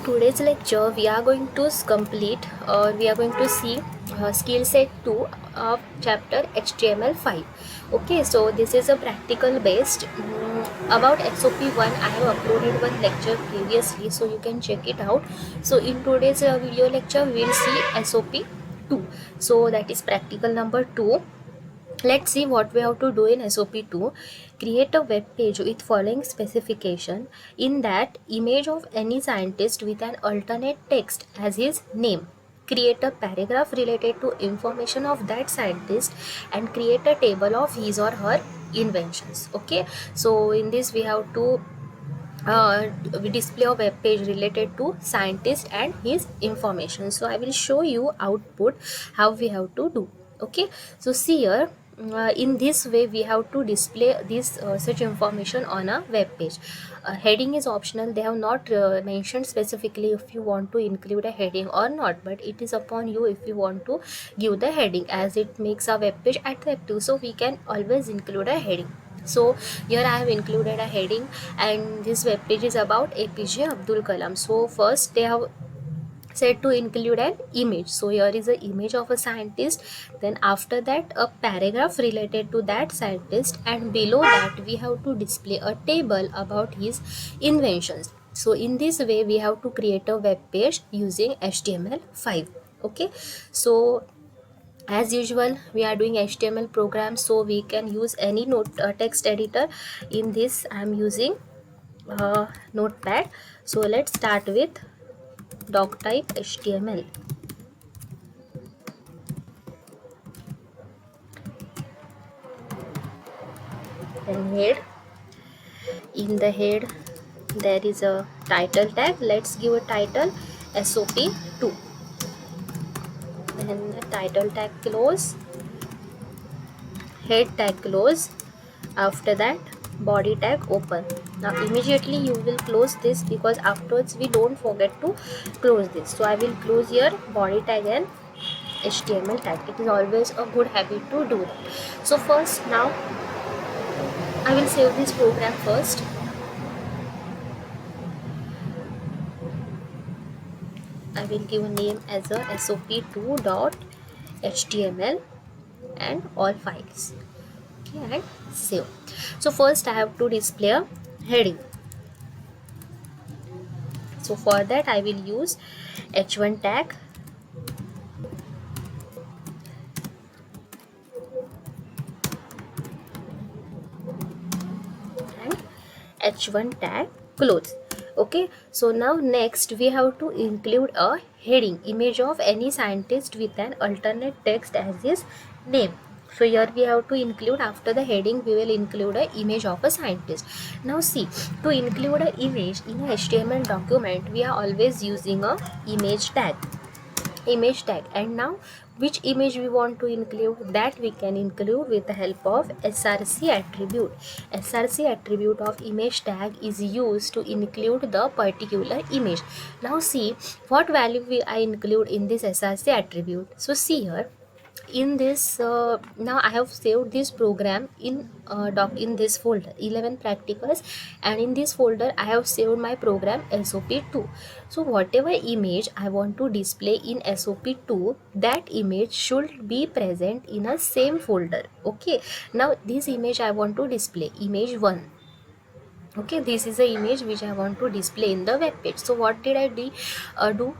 today's lecture we are going to complete or we are going to see skill set 2 of chapter HTML5. Okay, so this is a practical based about SOP1. I have uploaded one lecture previously, so you can check it out. So in today's video lecture we will see SOP2, so that is practical number 2. Let's see what we have to do in SOP2. Create a web page with following specification. In that, image of any scientist with an alternate text as his name. Create a paragraph related to information of that scientist and create a table of his or her inventions. Okay, so in this we have to we display a web page related to scientist and his information. So I will show you output how we have to do. Okay, so see here, in this way we have to display this such information on a web page. Heading is optional. They have not mentioned specifically if you want to include a heading or not, but it is upon you if you want to give the heading, as it makes a web page attractive. So we can always include a heading. So here I have included a heading, and this web page is about APJ Abdul Kalam. So first they have said to include an image. So here is an image of a scientist, then after that a paragraph related to that scientist, and below that we have to display a table about his inventions. So in this way we have to create a web page using HTML5. Okay, so as usual we are doing HTML program, so we can use any text editor. In this I am using Notepad. So let's start with doctype HTML. Then head. In the head there is a title tag. Let's give a title SOP2. Then the title tag close, head tag close, after that body tag open. Now immediately you will close this, because afterwards we don't forget to close this. So I will close here body tag and HTML tag. It is always a good habit to do that. So first, now I will save this program first. I will give a name as a SOP2.html and all files. Okay, and save. So first I have to display a heading. So for that I will use h1 tag and h1 tag close. Okay, so now next we have to include a heading, image of any scientist with an alternate text as his name. So here we have to include, after the heading we will include a image of a scientist. Now see, to include an image in a HTML document we are always using a image tag. And now which image we want to include, that we can include with the help of src attribute. Src attribute of image tag is used to include the particular image. Now see what value I include in this src attribute. So see here, in this now I have saved this program in in this folder 11 practicals, and in this folder I have saved my program SOP2. So whatever image I want to display in SOP2, that image should be present in a same folder. Okay, now this image I want to display, image 1. Okay, this is the image which I want to display in the web page. So what did I do?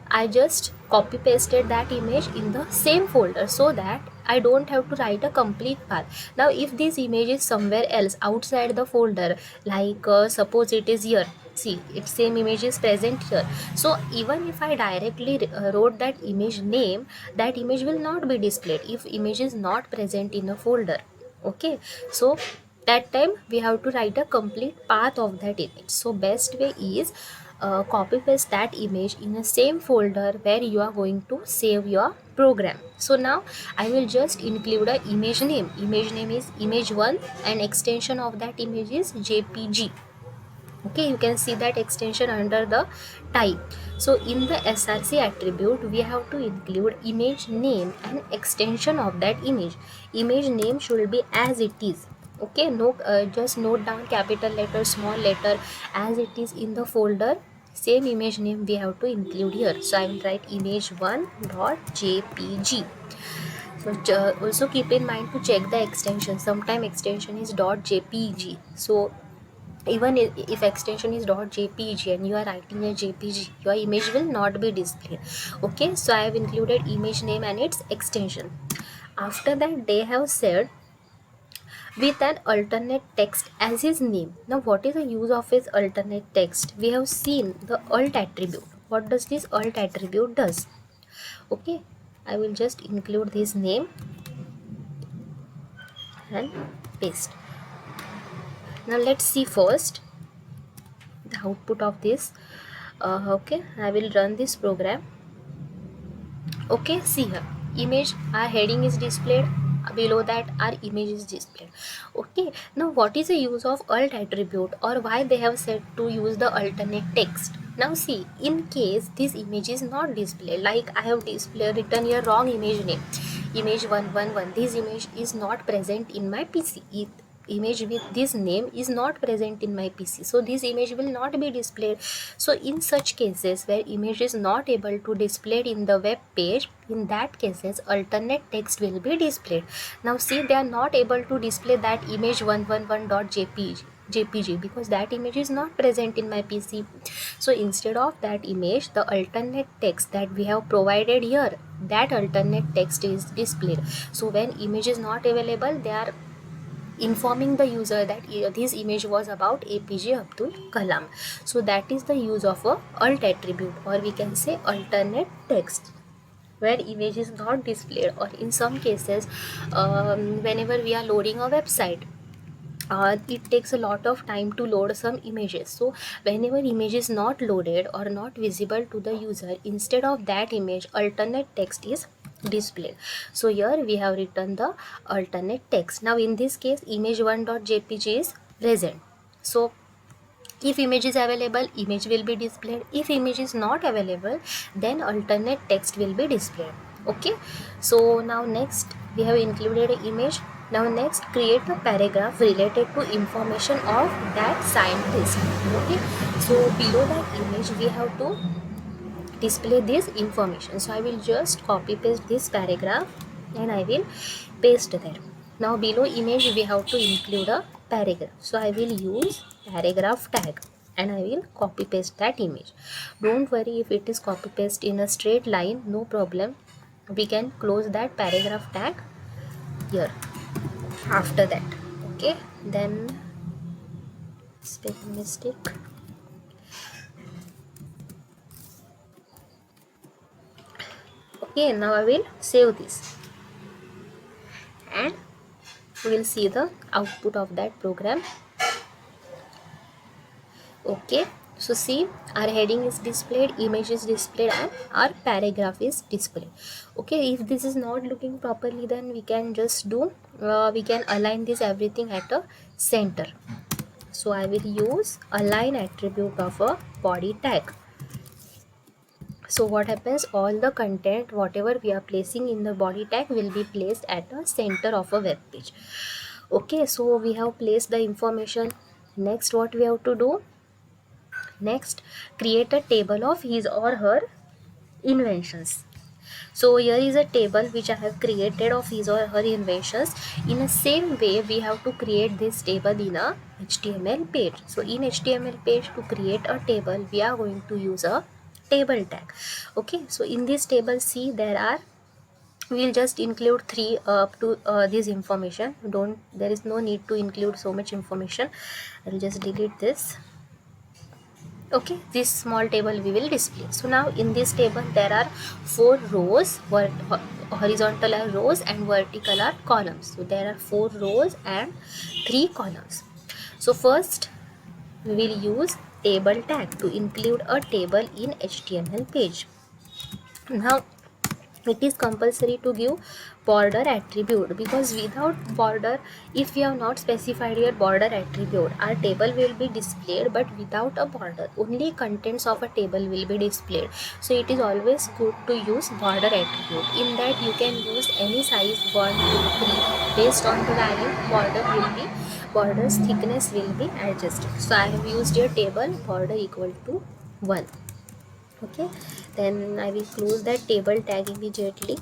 I just copy pasted that image in the same folder, so that I don't have to write a complete path. Now if this image is somewhere else outside the folder, like suppose it is here, see, its same image is present here. So even if I directly wrote that image name, that image will not be displayed if image is not present in a folder. Okay, so that time we have to write a complete path of that image. So best way is copy paste that image in the same folder where you are going to save your program. So now I will just include a image name. Image name is image1 and extension of that image is JPG. Okay, you can see that extension under the type. So in the src attribute we have to include image name and extension of that image. Image name should be as it is. Okay, no, just note down capital letter, small letter, as it is in the folder same image name we have to include here. So I will write image1.jpg. So also keep in mind to check the extension. Sometime extension is .jpg. So even if extension is .jpg and you are writing a jpg, your image will not be displayed. Okay, so I have included image name and its extension. After that, they have said with an alternate text as his name. Now what is the use of his alternate text? We have seen the alt attribute. What does this alt attribute does? Okay, I will just include this name and paste. Now let's see first the output of this. Okay, I will run this program. Okay, see here, image, our heading is displayed, below that our image is displayed. Okay, now what is the use of alt attribute, or why they have said to use the alternate text? Now see, in case this image is not displayed, like I have written here wrong image name, image 111, this image is not present in my PC. Image with this name is not present in my PC, so this image will not be displayed. So in such cases where image is not able to display in the web page, in that cases alternate text will be displayed. Now see, they are not able to display that image 111.jpg because that image is not present in my PC. So instead of that image, the alternate text that we have provided here, that alternate text is displayed. So when image is not available, they are informing the user that this image was about APJ Abdul Kalam. So that is the use of a alt attribute, or we can say alternate text, where image is not displayed, or in some cases whenever we are loading a website, it takes a lot of time to load some images. So whenever image is not loaded or not visible to the user, instead of that image, alternate text is displayed. So here we have written the alternate text. Now in this case, image1.jpg is present. So if image is available, image will be displayed. If image is not available, then alternate text will be displayed. Okay, so now next we have included an image. Now next, create a paragraph related to information of that scientist. Okay, so below that image we have to display this information. So I will just copy paste this paragraph and I will paste there. Now below image we have to include a paragraph. So I will use paragraph tag and I will copy paste that image. Don't worry if it is copy paste in a straight line, no problem. We can close that paragraph tag here after that. Okay, then spelling mistake. Okay, now I will save this and we will see the output of that program. Okay, so see, our heading is displayed, image is displayed, and our paragraph is displayed. Okay, if this is not looking properly, then we can just do we can align this everything at a center. So I will use align attribute of a body tag. So what happens, all the content whatever we are placing in the body tag will be placed at the center of a web page. Okay, so we have placed the information. Next, what we have to do? Next, create a table of his or her inventions. So here is a table which I have created of his or her inventions. In the same way, we have to create this table in a HTML page. So in HTML page, to create a table, we are going to use a table tag. Okay, so in this table, see, we will just include three up to this information. There is no need to include so much information. I will just delete this. Okay, this small table we will display. So now in this table there are 4 rows, horizontal are rows and vertical are columns. So there are 4 rows and 3 columns. So first we will use table tag to include a table in HTML page. Now it is compulsory to give border attribute, because without border, if we have not specified your border attribute, our table will be displayed, but without a border, only contents of a table will be displayed. So it is always good to use border attribute. In that you can use any size 1, 2, 3 based on the value. Border's thickness will be adjusted. So I have used your table border equal to 1. Okay, then I will close that table tag immediately.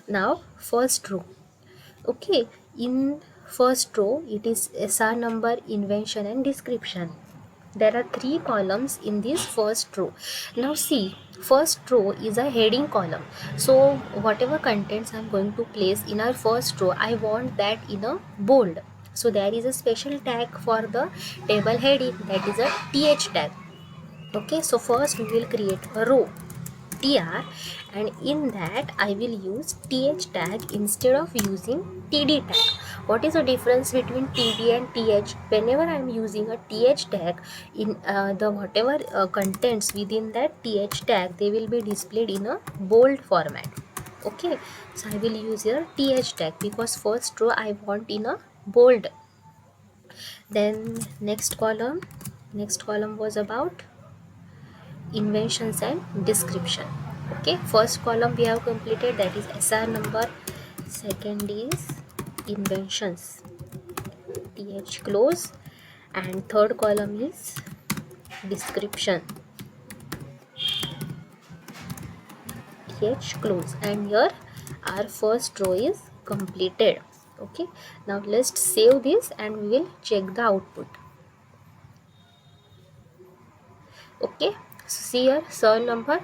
Now first row. Okay, in first row it is SR number, invention and description. There are 3 columns in this first row. Now see, first row is a heading column. So whatever contents I am going to place in our first row, I want that in a bold. So there is a special tag for the table heading, that is a TH tag. Okay, so first we will create a row tr, and in that I will use th tag instead of using td tag. What is the difference between td and th? Whenever I am using a th tag, in the whatever contents within that th tag, they will be displayed in a bold format. Okay, so I will use here th tag because first row I want in a bold. Then next column was about inventions and description. Okay, first column we have completed, that is SR number. Second is inventions, th close, and third column is description, th close, and here our first row is completed. Okay, now let's save this and we will check the output. Okay, so see here, SR number,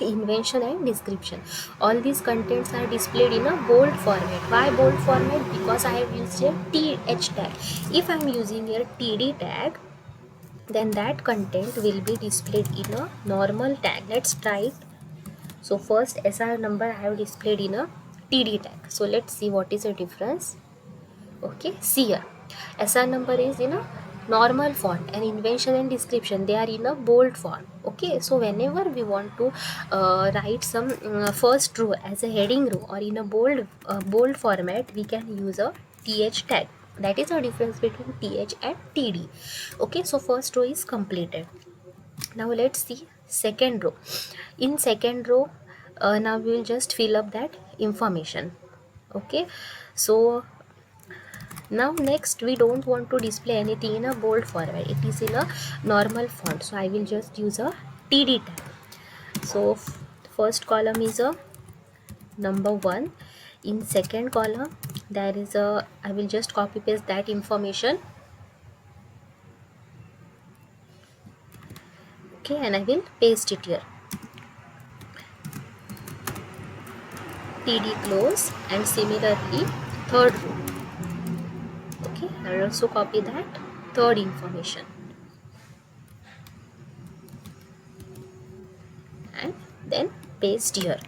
invention and description, all these contents are displayed in a bold format. Why bold format? Because I have used a th tag. If I am using a td tag, then that content will be displayed in a normal tag. Let's try it. So first SR number I have displayed in a td tag. So let's see what is the difference. Okay, see here, SR number is in a normal font and invention and description, they are in a bold font. Okay, so whenever we want to write some first row as a heading row or in a bold format, we can use a th tag. That is the difference between th and td. Okay, so first row is completed. Now let's see second row. In second row, now we will just fill up that information. Okay, so now next we don't want to display anything in a bold format, it is in a normal font, so I will just use a td tag. So first column is a number 1. In second column there is a, I will just copy paste that information. Okay, and I will paste it here, td close, and similarly third row. Okay, I will also copy that third information and then paste here,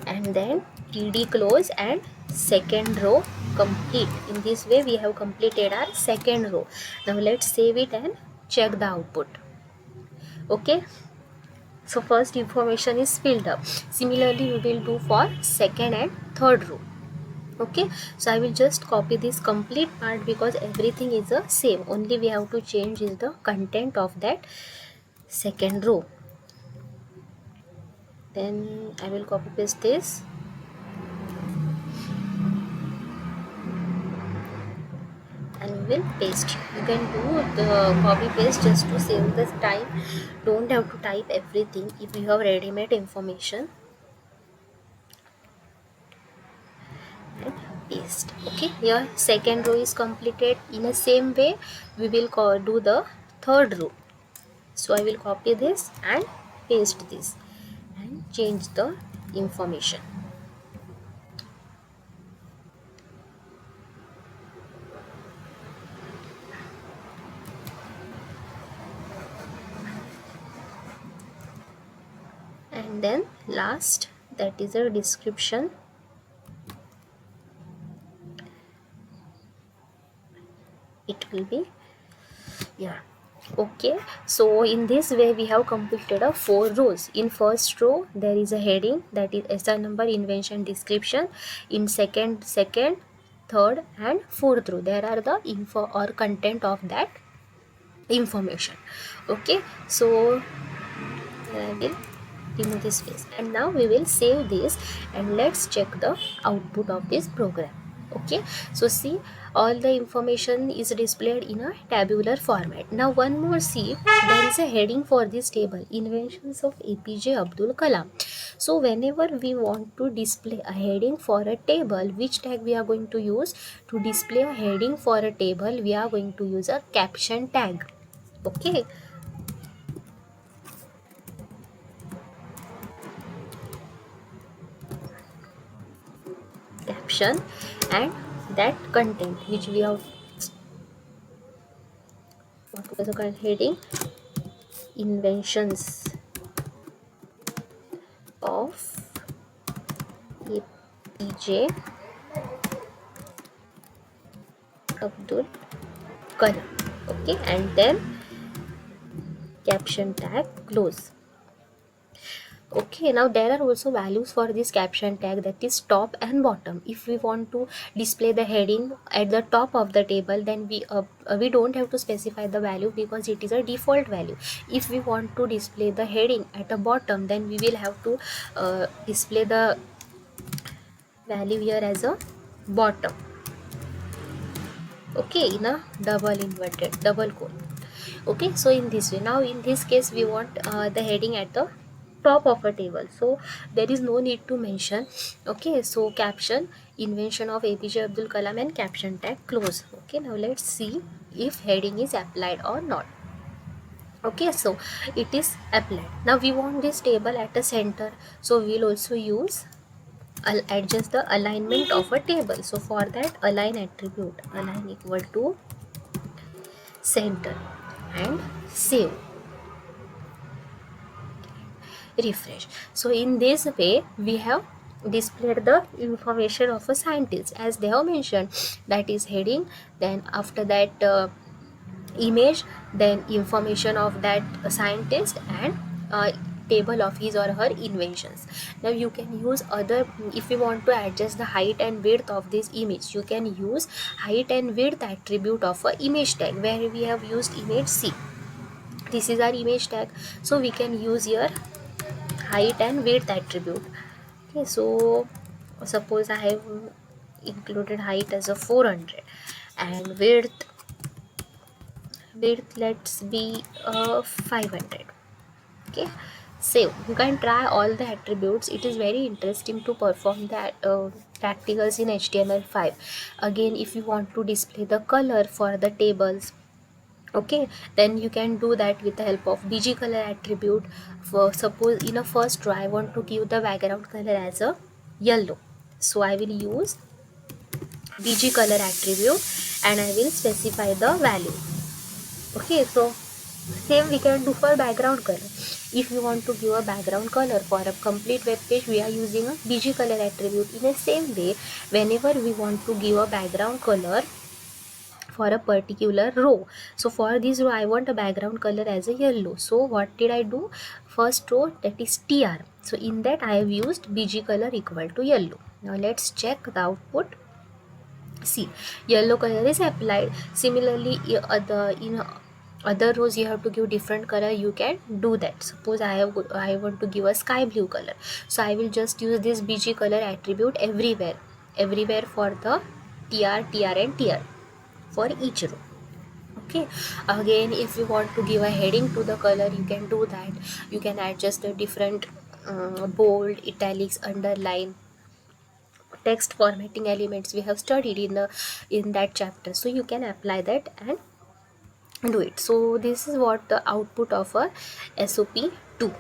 and then td close and second row complete. In this way we have completed our second row. Now let's save it and check the output. Okay, so first information is filled up. Similarly we will do for second and third row. Okay, so I will just copy this complete part because everything is the same, only we have to change is the content of that second row. Then I will copy paste this and we will paste. You can do the copy paste just to save the time, don't have to type everything if you have ready-made information. And paste. Okay, here second row is completed. In the same way we will do the third row. So I will copy this and paste this and change the information. And then last, that is a description. It will be, yeah. Okay, so in this way we have completed a 4 rows. In first row there is a heading, that is SI number, invention, description. In second, third and fourth row there are the info or content of that information. Okay, so I will remove this space, and now we will save this and let's check the output of this program. Okay, so see, all the information is displayed in a tabular format. Now one more, see, there is a heading for this table, inventions of APJ Abdul Kalam. So whenever we want to display a heading for a table, which tag we are going to use? To display a heading for a table, we are going to use a caption tag. Okay, caption, and that content which we have, what was the current heading? Inventions of APJ Abdul Kalam. Okay, and then caption tag close. Okay, now there are also values for this caption tag, that is top and bottom. If we want to display the heading at the top of the table, then we don't have to specify the value because it is a default value. If we want to display the heading at the bottom, then we will have to display the value here as a bottom. Okay, in a double quote. Okay, so in this way, now in this case we want the heading at the top of a table, so there is no need to mention. Okay, so caption, invention of APJ Abdul Kalam, and caption tag close. Okay, now let's see if heading is applied or not. Okay, so it is applied. Now we want this table at the center, so we'll also use adjust the alignment of a table. So for that, align attribute, align equal to center, and save, refresh. So in this way we have displayed the information of a scientist as they have mentioned, that is heading, then after that image, then information of that scientist, and table of his or her inventions. Now you can use other, if you want to adjust the height and width of this image, you can use height and width attribute of a image tag, where we have used image C. This is our image tag, so we can use here height and width attribute. Okay, so suppose I have included height as a 400 and width let's be 500. Okay, save. You can try all the attributes. It is very interesting to perform that practicals in HTML5. Again, if you want to display the color for the tables, okay, then you can do that with the help of bg color attribute. For suppose in a first row I want to give the background color as a yellow, so I will use bg color attribute and I will specify the value. Okay, so same we can do for background color. If you want to give a background color for a complete web page, we are using a bg color attribute. In the same way, whenever we want to give a background color for a particular row, so for this row I want a background color as a yellow, so what did I do? First row, that is tr, so in that I have used bg color equal to yellow. Now let's check the output. See, yellow color is applied. Similarly, in other rows you have to give different color, you can do that. Suppose I want to give a sky blue color, so I will just use this bg color attribute everywhere for the tr and tr for each row. Okay, again if you want to give a heading to the color, you can do that. You can adjust the different bold, italics, underline, text formatting elements we have studied in that chapter, so you can apply that and do it. So this is what the output of a SOP2.